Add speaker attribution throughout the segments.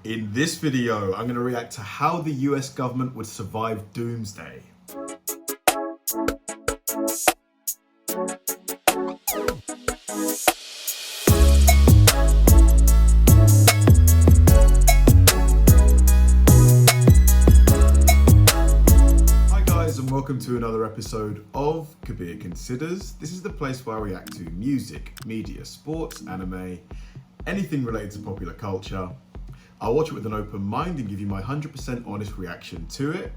Speaker 1: In this video, I'm going to react to how the US government would survive doomsday. Hi guys, and welcome to another episode of Kabir Considers. This is the place where I react to music, media, sports, anime, anything related to popular culture. I'll watch it with an open mind and give you my 100% honest reaction to it.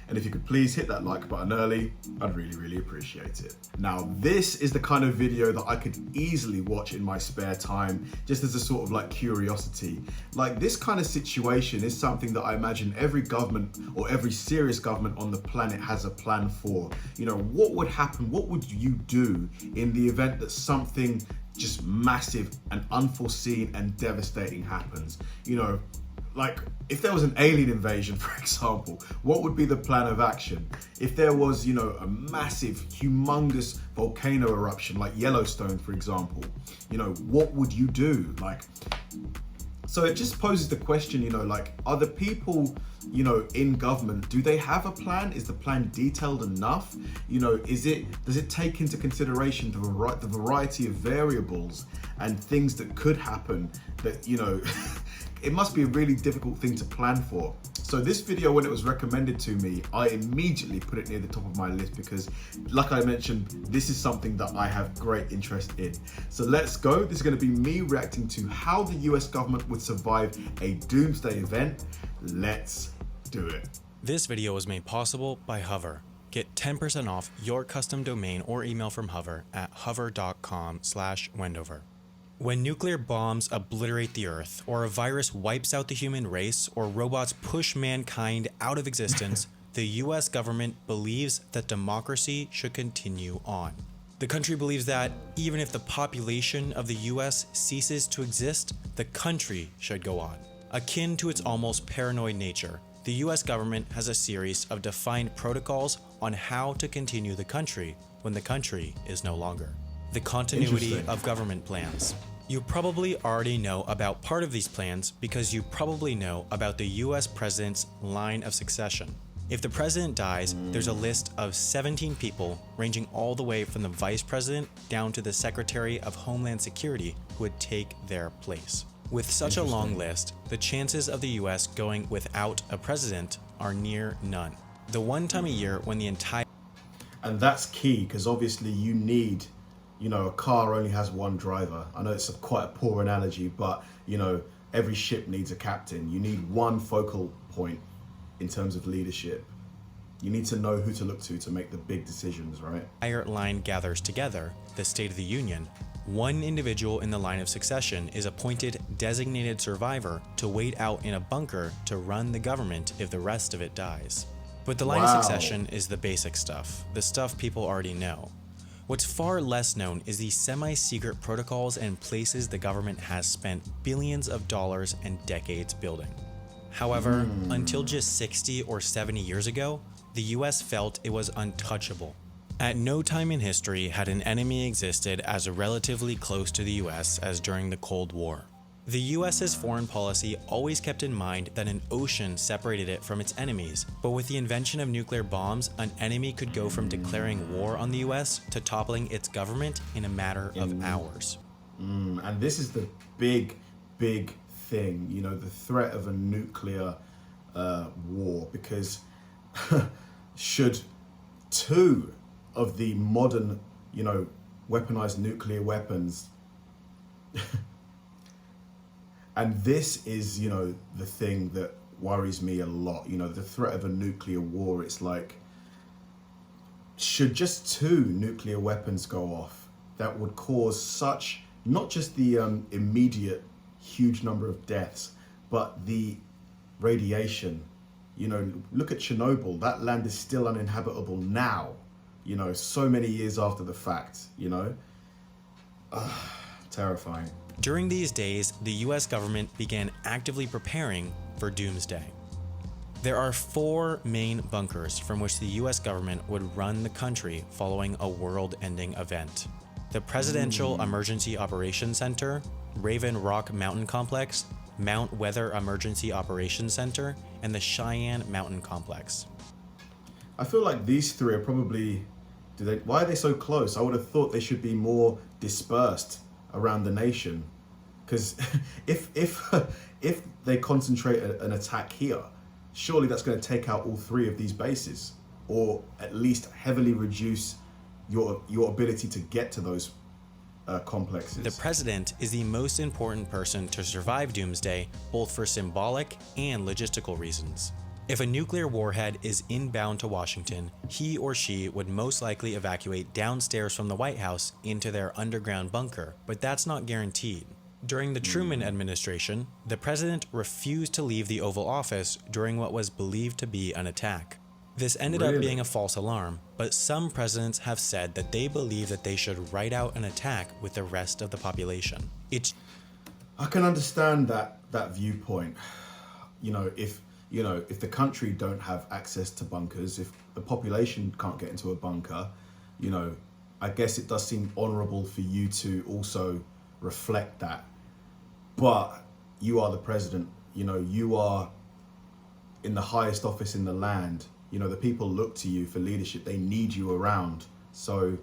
Speaker 1: And if you could please hit that like button early, I'd really appreciate it. Now, this is the kind of video that I could easily watch in my spare time, just as a sort of like curiosity. Like, this kind of situation is something that I imagine every government or every serious government on the planet has a plan for. You know, what would happen? What would you do in the event that something just massive and unforeseen and devastating happens? You know, like if there was an alien invasion, for example, what would be the plan of action? If there was, you know, a massive, humongous volcano eruption like Yellowstone, for example, you know, what would you do? Like, so it just poses the question, you know, like, are the people, you know, in government, do they have a plan? Is the plan detailed enough? You know, does it take into consideration the variety of variables and things that could happen that, you know, it must be a really difficult thing to plan for. So this video, when it was recommended to me, I immediately put it near the top of my list because, like I mentioned, this is something that I have great interest in. So let's go. This is going to be me reacting to how the US government would survive a doomsday event. Let's do it.
Speaker 2: This video was made possible by Hover. Get 10% off your custom domain or email from Hover at hover.com/Wendover. When nuclear bombs obliterate the Earth, or a virus wipes out the human race, or robots push mankind out of existence, the US government believes that democracy should continue on. The country believes that even if the population of the US ceases to exist, the country should go on. Akin to its almost paranoid nature, the US government has a series of defined protocols on how to continue the country when the country is no longer. The continuity of government plans. You probably already know about part of these plans because you probably know about the US president's line of succession. If the president dies, there's a list of 17 people ranging all the way from the vice president down to the Secretary of Homeland Security who would take their place. With such a long list, the chances of the US going without a president are near none. The one time a year when the entire...
Speaker 1: And that's key, because obviously you need, you know, a car only has one driver. I know it's quite a poor analogy, but, you know, every ship needs a captain. You need one focal point in terms of leadership. You need to know who to look to make the big decisions, right?
Speaker 2: Entire line gathers together, the State of the Union. One individual in the line of succession is appointed designated survivor to wait out in a bunker to run the government if the rest of it dies. But the line of succession is the basic stuff, the stuff people already know. What's far less known is the semi-secret protocols and places the government has spent billions of dollars and decades building. However, until just 60 or 70 years ago, the US felt it was untouchable. At no time in history had an enemy existed as relatively close to the US as during the Cold War. The US's foreign policy always kept in mind that an ocean separated it from its enemies, but with the invention of nuclear bombs, an enemy could go from declaring war on the US to toppling its government in a matter of hours.
Speaker 1: And this is the big thing, you know, the threat of a nuclear war, because should two of the modern, you know, weaponized nuclear weapons and this is, you know, the thing that worries me a lot, you know, the threat of a nuclear war. It's like, should just two nuclear weapons go off, that would cause such, not just the immediate huge number of deaths, but the radiation. You know, look at Chernobyl, that land is still uninhabitable now, you know, so many years after the fact, you know. Terrifying.
Speaker 2: During these days, the US government began actively preparing for doomsday. There are 4 main bunkers from which the US government would run the country following a world-ending event. The Presidential Emergency Operations Center, Raven Rock Mountain Complex, Mount Weather Emergency Operations Center, and the Cheyenne Mountain Complex.
Speaker 1: I feel like these three are probably, why are they so close? I would have thought they should be more dispersed around the nation. Because if they concentrate an attack here, surely that's going to take out all three of these bases, or at least heavily reduce your ability to get to those complexes.
Speaker 2: The president is the most important person to survive Doomsday, both for symbolic and logistical reasons. If a nuclear warhead is inbound to Washington, he or she would most likely evacuate downstairs from the White House into their underground bunker, but that's not guaranteed. During the Truman administration, the president refused to leave the Oval Office during what was believed to be an attack. This ended up being a false alarm, but some presidents have said that they believe that they should write out an attack with the rest of the population.
Speaker 1: I can understand that viewpoint. If the country don't have access to bunkers, if the population can't get into a bunker, I guess it does seem honorable for you to also reflect that. But you are the president, you are in the highest office in the land. The people look to you for leadership. They need you around. So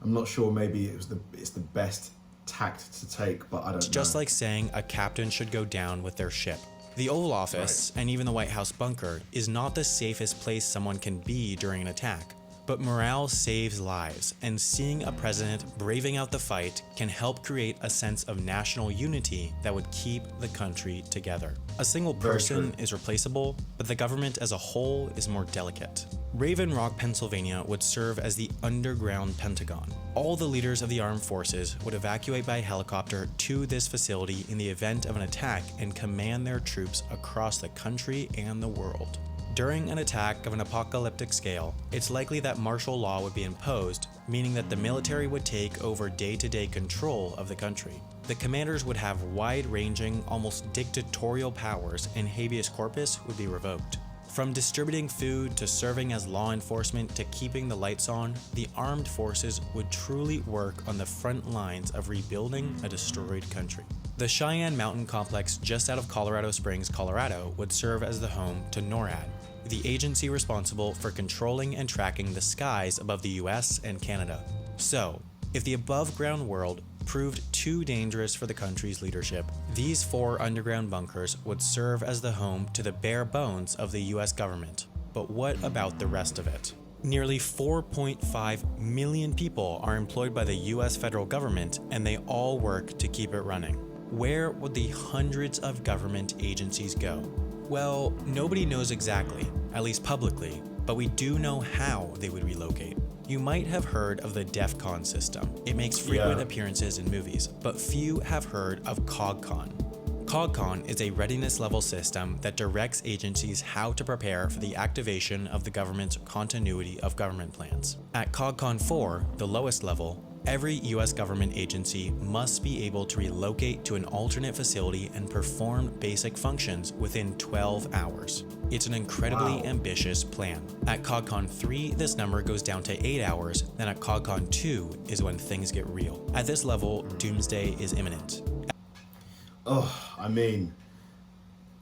Speaker 1: I'm not sure, maybe it's the best tact to take, but I don't know.
Speaker 2: Just like saying a captain should go down with their ship. The Oval Office, and even the White House bunker, is not the safest place someone can be during an attack. But morale saves lives, and seeing a president braving out the fight can help create a sense of national unity that would keep the country together. A single person is replaceable, but the government as a whole is more delicate. Raven Rock, Pennsylvania would serve as the underground Pentagon. All the leaders of the armed forces would evacuate by helicopter to this facility in the event of an attack and command their troops across the country and the world. During an attack of an apocalyptic scale, it's likely that martial law would be imposed, meaning that the military would take over day-to-day control of the country. The commanders would have wide-ranging, almost dictatorial powers, and habeas corpus would be revoked. From distributing food to serving as law enforcement to keeping the lights on, the armed forces would truly work on the front lines of rebuilding a destroyed country. The Cheyenne Mountain Complex just out of Colorado Springs, Colorado would serve as the home to NORAD, the agency responsible for controlling and tracking the skies above the US and Canada. So, if the above-ground world proved too dangerous for the country's leadership, these 4 underground bunkers would serve as the home to the bare bones of the US government. But what about the rest of it? Nearly 4.5 million people are employed by the US federal government, and they all work to keep it running. Where would the hundreds of government agencies go? Well, nobody knows exactly, at least publicly, but we do know how they would relocate. You might have heard of the DEFCON system. It makes frequent appearances in movies, but few have heard of COGCON. COGCON is a readiness level system that directs agencies how to prepare for the activation of the government's continuity of government plans. At COGCON 4, the lowest level, every US government agency must be able to relocate to an alternate facility and perform basic functions within 12 hours. It's an incredibly ambitious plan. At COGCON 3, this number goes down to 8 hours, then at COGCON 2 is when things get real. At this level, Doomsday is imminent.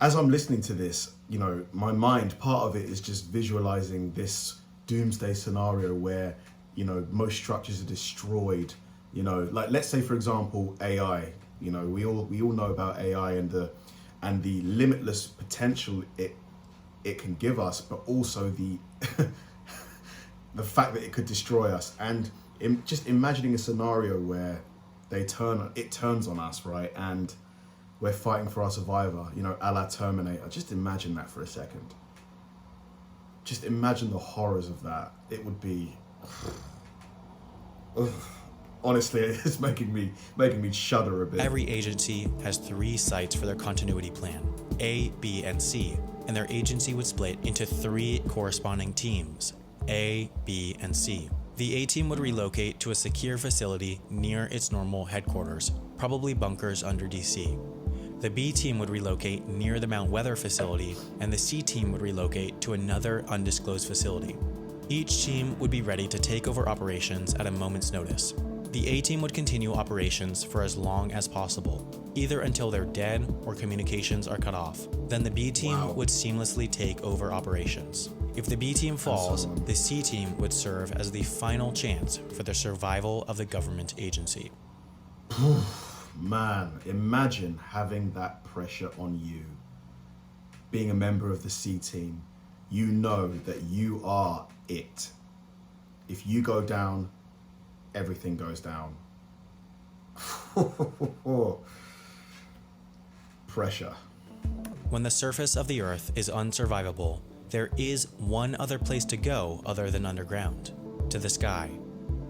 Speaker 1: As I'm listening to this, my mind, part of it is just visualizing this Doomsday scenario where most structures are destroyed. Like, let's say, for example, AI. We all know about AI and the limitless potential it can give us, but also the the fact that it could destroy us. And just imagining a scenario where it turns on us, right? And we're fighting for our survivor, a la Terminator. Just imagine that for a second. Just imagine the horrors of that. It would be. Honestly, it's making me shudder a bit.
Speaker 2: Every agency has 3 sites for their continuity plan, A, B, and C, and their agency would split into 3 corresponding teams, A, B, and C. The A team would relocate to a secure facility near its normal headquarters, probably bunkers under DC. The B team would relocate near the Mount Weather facility, and the C team would relocate to another undisclosed facility. Each team would be ready to take over operations at a moment's notice. The A team would continue operations for as long as possible. either until they're dead or communications are cut off. Then the B team
Speaker 1: Wow.
Speaker 2: would seamlessly take over operations. If the B team falls, the C team would serve as the final chance for the survival of the government agency.
Speaker 1: Man, imagine having that pressure on you. Being a member of the C team, you know that you are it. If you go down, everything goes down. Pressure.
Speaker 2: When the surface of the Earth is unsurvivable, there is one other place to go other than underground: to the sky.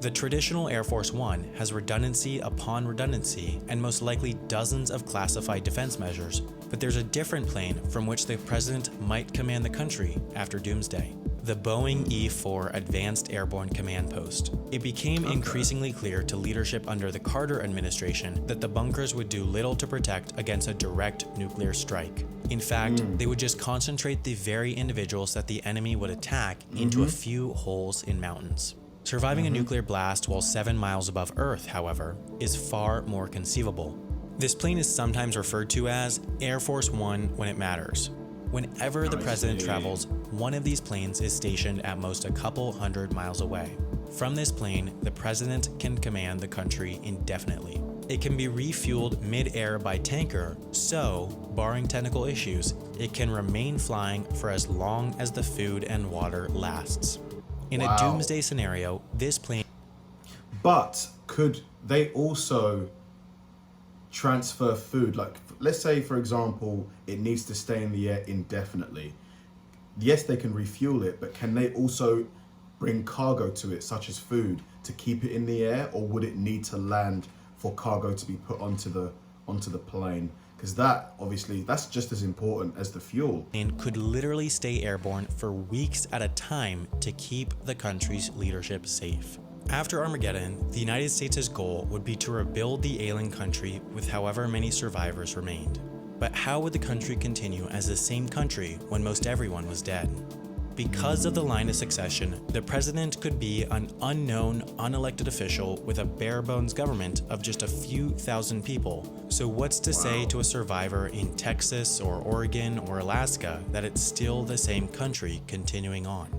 Speaker 2: The traditional Air Force One has redundancy upon redundancy and most likely dozens of classified defense measures, but there's a different plane from which the president might command the country after Doomsday: the Boeing E-4 Advanced Airborne Command Post. It became increasingly clear to leadership under the Carter administration that the bunkers would do little to protect against a direct nuclear strike. In fact, they would just concentrate the very individuals that the enemy would attack into a few holes in mountains. Surviving a nuclear blast while 7 miles above Earth, however, is far more conceivable. This plane is sometimes referred to as Air Force One when it matters. Whenever the president travels, one of these planes is stationed at most a couple hundred miles away. From this plane, the president can command the country indefinitely. It can be refueled mid-air by tanker, so, barring technical issues, it can remain flying for as long as the food and water lasts. In a doomsday scenario, this plane...
Speaker 1: But could they also transfer food? Like, let's say, for example, it needs to stay in the air indefinitely. Yes, they can refuel it, but can they also bring cargo to it, such as food, to keep it in the air? Or would it need to land for cargo to be put onto the plane? Because that, obviously, that's just as important as the fuel.
Speaker 2: And could literally stay airborne for weeks at a time to keep the country's leadership safe. After Armageddon, the United States' goal would be to rebuild the ailing country with however many survivors remained. But how would the country continue as the same country when most everyone was dead? Because of the line of succession, the president could be an unknown, unelected official with a bare-bones government of just a few thousand people. So what's to say to a survivor in Texas or Oregon or Alaska that it's still the same country continuing on?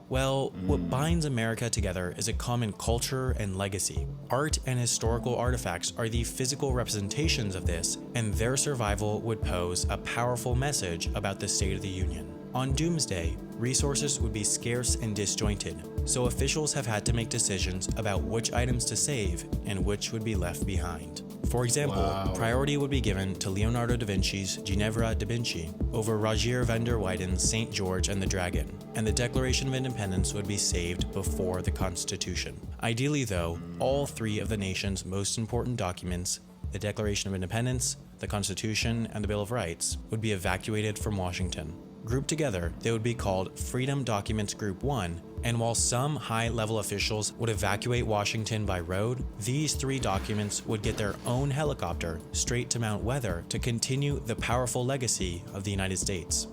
Speaker 2: Well, what binds America together is a common culture and legacy. Art and historical artifacts are the physical representations of this, and their survival would pose a powerful message about the State of the Union. On Doomsday, resources would be scarce and disjointed, so officials have had to make decisions about which items to save and which would be left behind. For example, priority would be given to Leonardo da Vinci's Ginevra da Vinci over Rogier van der Weyden's St. George and the Dragon, and the Declaration of Independence would be saved before the Constitution. Ideally, though, all three of the nation's most important documents, the Declaration of Independence, the Constitution, and the Bill of Rights, would be evacuated from Washington. Grouped together, they would be called Freedom Documents Group 1, and while some high-level officials would evacuate Washington by road, these three documents would get their own helicopter straight to Mount Weather to continue the powerful legacy of the United States.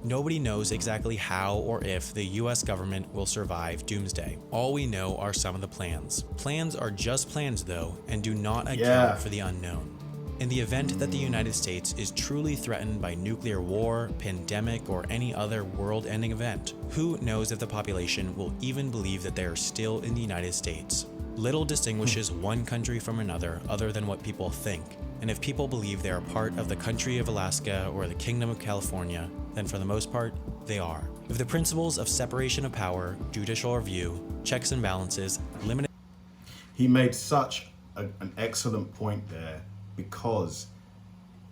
Speaker 2: Nobody knows exactly how or if the US government will survive Doomsday. All we know are some of the plans. Plans are just plans, though, and do not account for the unknown. In the event that the United States is truly threatened by nuclear war, pandemic, or any other world-ending event, who knows if the population will even believe that they are still in the United States? Little distinguishes one country from another other than what people think, and if people believe they are part of the country of Alaska or the Kingdom of California, then for the most part, they are. If the principles of separation of power, judicial review, checks and balances, limited...
Speaker 1: He made such an excellent point there, because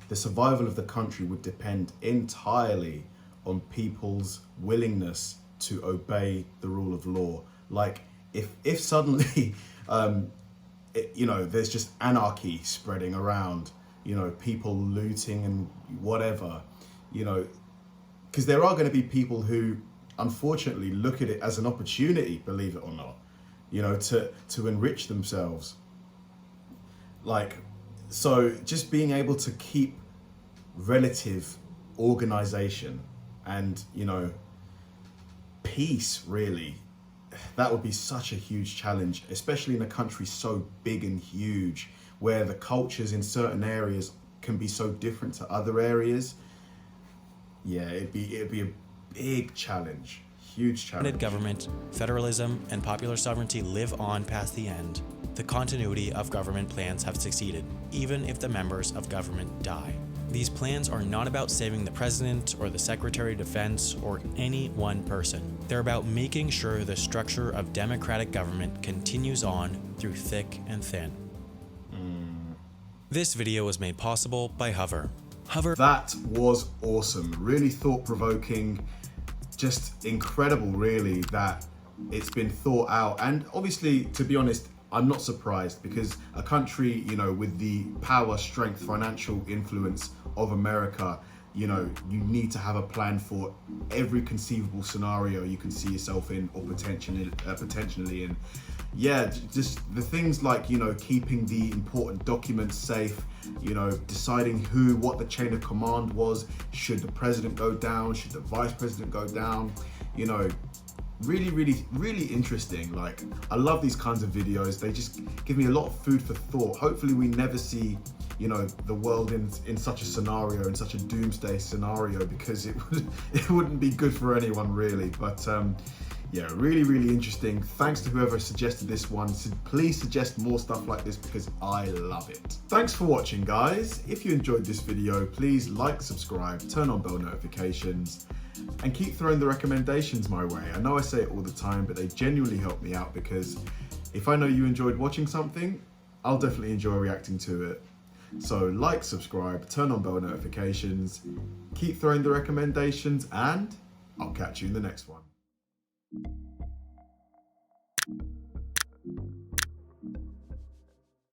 Speaker 1: the survival of the country would depend entirely on people's willingness to obey the rule of law. Like, if suddenly, there's just anarchy spreading around, people looting and whatever, because there are going to be people who, unfortunately, look at it as an opportunity, believe it or not, to enrich themselves. So just being able to keep relative organization and, peace, really, that would be such a huge challenge, especially in a country so big and huge, where the cultures in certain areas can be so different to other areas. Yeah, it'd be a big challenge, huge challenge.
Speaker 2: Government, federalism, and popular sovereignty live on past the end. The continuity of government plans have succeeded, even if the members of government die. These plans are not about saving the president or the secretary of defense or any one person. They're about making sure the structure of democratic government continues on through thick and thin. This video was made possible by Hover.
Speaker 1: That was awesome, really thought-provoking, just incredible really that it's been thought out. And obviously, to be honest, I'm not surprised, because a country, you know, with the power, strength, financial influence of America, you know, you need to have a plan for every conceivable scenario you can see yourself in, or potentially in. Yeah, just the things like, you know, keeping the important documents safe, you know, deciding what the chain of command was. Should the president go down? Should the vice president go down? You know, really interesting. Like, I love these kinds of videos. They just give me a lot of food for thought. Hopefully we never see, you know, the world in such a scenario, in such a doomsday scenario, because it wouldn't be good for anyone really. But yeah, really interesting. Thanks to whoever suggested this one. Please suggest more stuff like this, because I love it. Thanks for watching, guys. If you enjoyed this video, please like, subscribe, turn on bell notifications, and keep throwing the recommendations my way. I know I say it all the time, but they genuinely help me out, because if I know you enjoyed watching something, I'll definitely enjoy reacting to it. So like, subscribe, turn on bell notifications, keep throwing the recommendations, and I'll catch you in the next one.